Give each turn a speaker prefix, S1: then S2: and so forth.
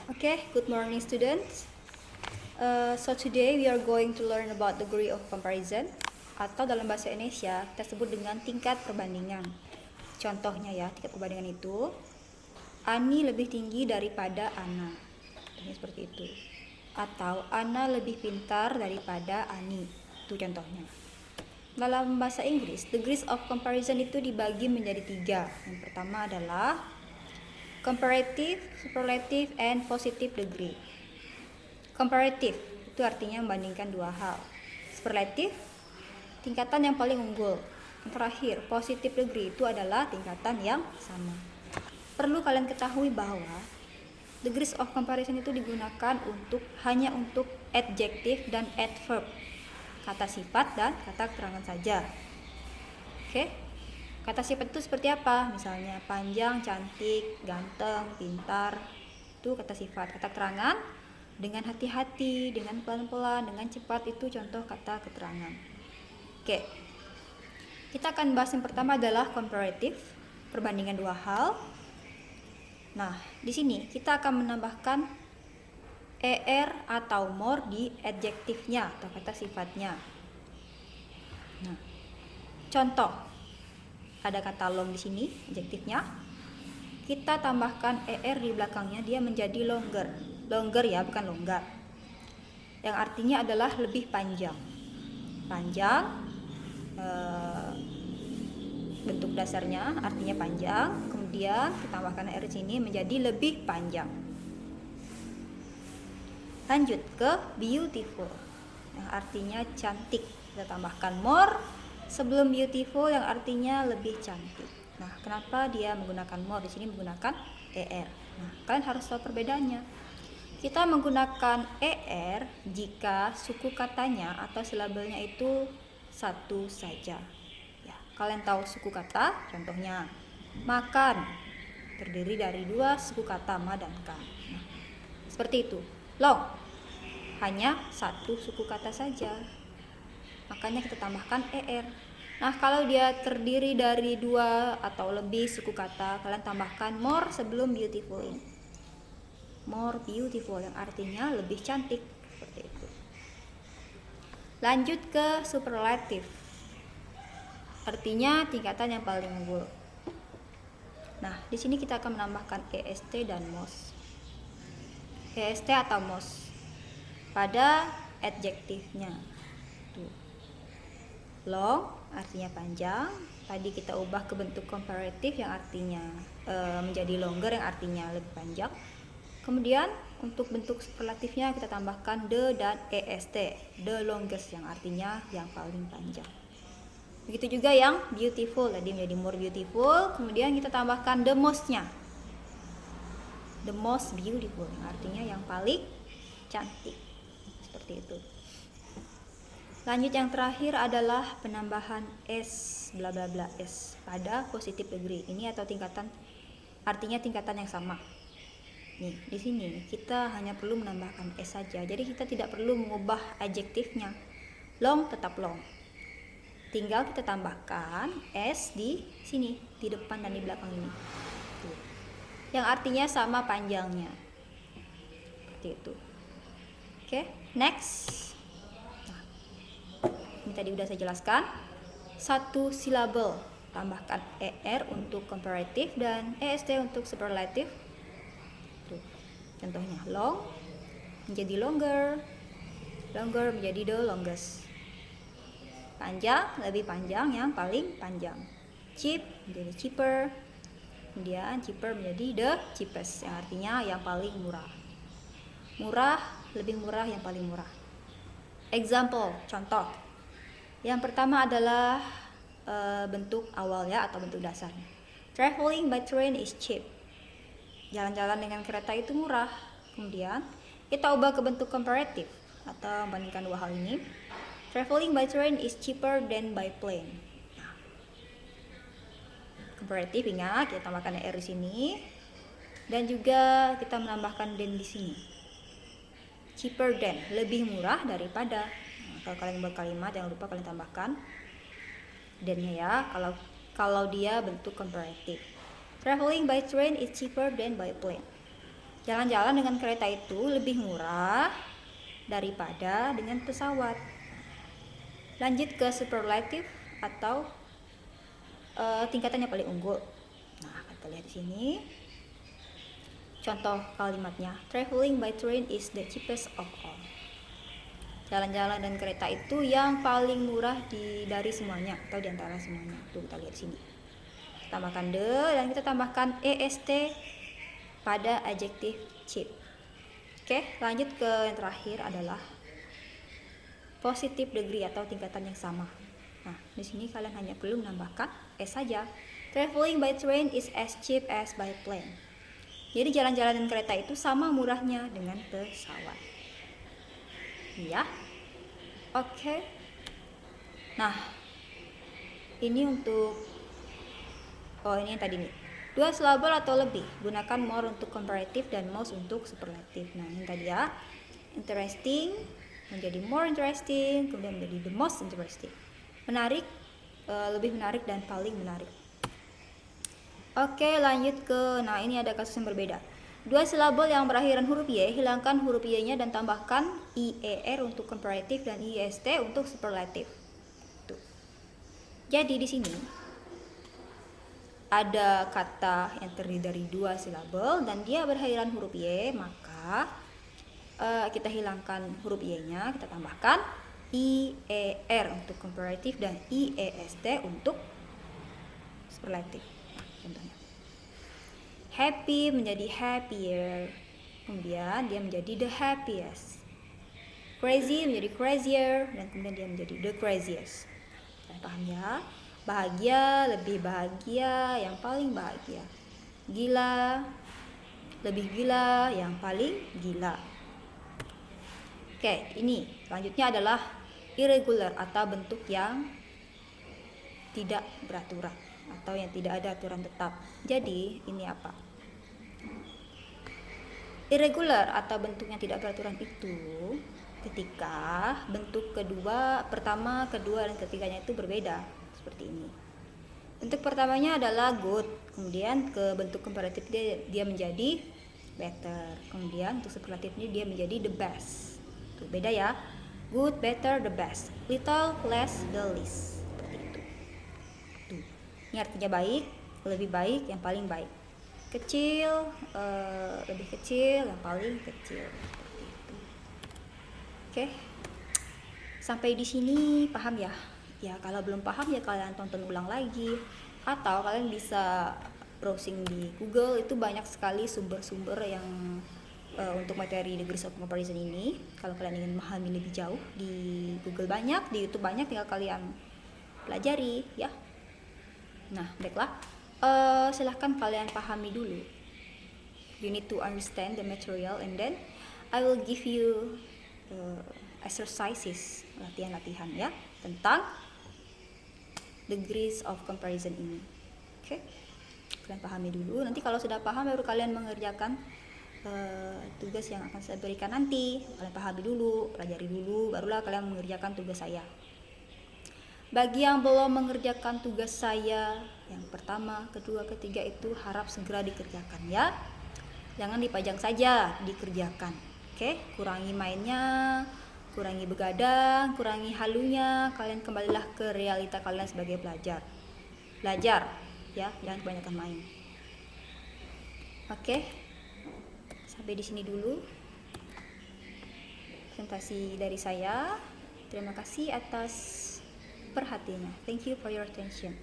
S1: Okay, good morning students. So today we are going to learn about degree of comparison atau dalam bahasa Indonesia kita sebut dengan tingkat perbandingan. Contohnya ya, tingkat perbandingan itu Ani lebih tinggi daripada Ana. Contohnya seperti itu. Atau Ana lebih pintar daripada Ani. Itu contohnya. Dalam bahasa Inggris, degrees of comparison itu dibagi menjadi 3. Yang pertama adalah comparative, superlative, and positive degree. Comparative itu artinya membandingkan dua hal. Superlative, tingkatan yang paling unggul. Yang terakhir, positive degree itu adalah tingkatan yang sama. Perlu kalian ketahui bahwa degrees of comparison itu digunakan hanya untuk adjective dan adverb, kata sifat dan kata keterangan saja. Oke? Kata sifat itu seperti apa? Misalnya panjang, cantik, ganteng, pintar. Itu kata sifat. Kata keterangan dengan hati-hati, dengan pelan-pelan, dengan cepat, itu contoh kata keterangan. Oke. Kita akan bahas yang pertama adalah comparative, perbandingan dua hal. Nah, di sini kita akan menambahkan er atau more di adjektifnya atau kata sifatnya. Nah, contoh. Ada kata long di sini, adjektifnya. Kita tambahkan er di belakangnya, dia menjadi longer. Longer ya, bukan longgar. Yang artinya adalah lebih panjang. Panjang, bentuk dasarnya artinya panjang. Kemudian kita tambahkan er di sini menjadi lebih panjang. Lanjut ke beautiful, yang artinya cantik. Kita tambahkan more sebelum beautiful yang artinya lebih cantik. Nah, kenapa dia menggunakan more di sini menggunakan er? Nah, kalian harus tahu perbedaannya. Kita menggunakan er jika suku katanya atau silabelnya itu satu saja. Ya, kalian tahu suku kata, contohnya makan terdiri dari dua suku kata ma dan ka. Nah, seperti itu. Long hanya satu suku kata saja. Makanya kita tambahkan er. Nah, kalau dia terdiri dari dua atau lebih suku kata, kalian tambahkan more sebelum beautiful ini. More beautiful yang artinya lebih cantik, seperti itu. Lanjut ke superlative. Artinya tingkatan yang paling unggul. Nah, di sini kita akan menambahkan est dan most. Est atau most pada adjektifnya. Long artinya panjang. Tadi kita ubah ke bentuk comparative yang artinya menjadi longer yang artinya lebih panjang. Kemudian untuk bentuk superlatifnya kita tambahkan the dan est, the longest yang artinya yang paling panjang. Begitu juga yang beautiful, tadi menjadi more beautiful. Kemudian kita tambahkan the most-nya, the most beautiful yang artinya yang paling cantik, seperti itu. Lanjut yang terakhir adalah penambahan s bla bla bla s pada positive degree. Ini atau tingkatan, artinya tingkatan yang sama. Nih, di sini kita hanya perlu menambahkan s saja. Jadi kita tidak perlu mengubah adjektifnya. Long tetap long. Tinggal kita tambahkan s di sini, di depan dan di belakang ini. Tuh. Yang artinya sama panjangnya. Seperti itu. Oke, next. Ini tadi udah saya jelaskan. Satu silabel, tambahkan er untuk comparative dan est untuk superlative. Tuh. Contohnya long menjadi longer, longer menjadi the longest. Panjang lebih panjang yang paling panjang. Cheap menjadi cheaper. Kemudian cheaper menjadi the cheapest yang artinya yang paling murah. Murah lebih murah yang paling murah. Example, contoh. Yang pertama adalah bentuk awal ya atau bentuk dasarnya. Traveling by train is cheap. Jalan-jalan dengan kereta itu murah. Kemudian kita ubah ke bentuk comparative atau membandingkan dua hal ini. Traveling by train is cheaper than by plane. Nah, comparative ingat kita tambahkan er di sini dan juga kita menambahkan than di sini. Cheaper than, lebih murah daripada. Kalau kalian buat kalimat jangan lupa kalian tambahkan than-nya ya. Kalau dia bentuk comparative. Traveling by train is cheaper than by plane. Jalan-jalan dengan kereta itu lebih murah daripada dengan pesawat. Lanjut ke superlative atau tingkatan yang paling unggul. Nah, kita lihat di sini. Contoh kalimatnya, traveling by train is the cheapest of all. Jalan-jalan dan kereta itu yang paling murah dari semuanya atau di antara semuanya. Tuh, kita lihat di sini. Tambahkan the dan kita tambahkan est pada adjektif cheap. Oke, lanjut ke yang terakhir adalah positive degree atau tingkatan yang sama. Nah, di sini kalian hanya perlu menambahkan s saja. Traveling by train is as cheap as by plane. Jadi jalan-jalan dengan kereta itu sama murahnya dengan pesawat. Ya. Oke. Nah, ini untuk ini yang tadi nih. 2 silabel atau lebih. Gunakan more untuk comparative dan most untuk superlative. Nah, ini tadi ya. Interesting menjadi more interesting, kemudian menjadi the most interesting. Menarik, lebih menarik dan paling menarik. Oke, lanjut ke, nah ini ada kasus yang berbeda. 2 silabel yang berakhiran huruf Y, hilangkan huruf Y-nya dan tambahkan IER untuk comparative dan IST untuk superlative. Tuh. Jadi di sini ada kata yang terdiri dari 2 silabel dan dia berakhiran huruf Y, maka kita hilangkan huruf Y-nya, kita tambahkan IER untuk comparative dan IEST untuk superlative. Contohnya, happy menjadi happier, kemudian dia menjadi the happiest. Crazy menjadi crazier, dan kemudian dia menjadi the craziest. Kalian paham ya? Bahagia, lebih bahagia, yang paling bahagia. Gila, lebih gila, yang paling gila. Oke, ini selanjutnya adalah irregular atau bentuk yang tidak beraturan atau yang tidak ada aturan tetap. Jadi ini apa? Irregular atau bentuk yang tidak beraturan itu ketika bentuk pertama, kedua, dan ketiganya itu berbeda seperti ini. Bentuk pertamanya adalah good, kemudian ke bentuk komparatif dia menjadi better, kemudian untuk superlatifnya dia menjadi the best. Tuh, beda ya. Good, better, the best. Little, less, the least. Seperti itu. Tuh. Ini artinya baik, lebih baik, yang paling baik. Kecil, lebih kecil, yang paling kecil. Seperti itu. Oke. Sampai di sini paham ya? Ya, kalau belum paham ya kalian tonton ulang lagi. Atau kalian bisa browsing di Google, itu banyak sekali sumber-sumber yang untuk materi degrees of comparison ini. Kalau kalian ingin memahami lebih jauh, di Google banyak, di YouTube banyak, tinggal kalian pelajari ya. Nah, baiklah, silahkan kalian pahami dulu. You need to understand the material and then I will give you exercises, latihan-latihan ya, tentang degrees of comparison ini. Oke, kalian pahami dulu. Nanti kalau sudah paham baru kalian mengerjakan tugas yang akan saya berikan nanti. Kalian pahami dulu, pelajari dulu, barulah kalian mengerjakan tugas saya. Bagi yang belum mengerjakan tugas saya yang pertama, kedua, ketiga itu harap segera dikerjakan ya. Jangan dipajang saja, dikerjakan. Oke, kurangi mainnya, kurangi begadang, kurangi halunya. Kalian kembalilah ke realita kalian sebagai pelajar. Belajar ya, jangan kebanyakan main. Oke. Sampai di sini dulu presentasi dari saya. Terima kasih atas perhatiannya. Thank you for your attention.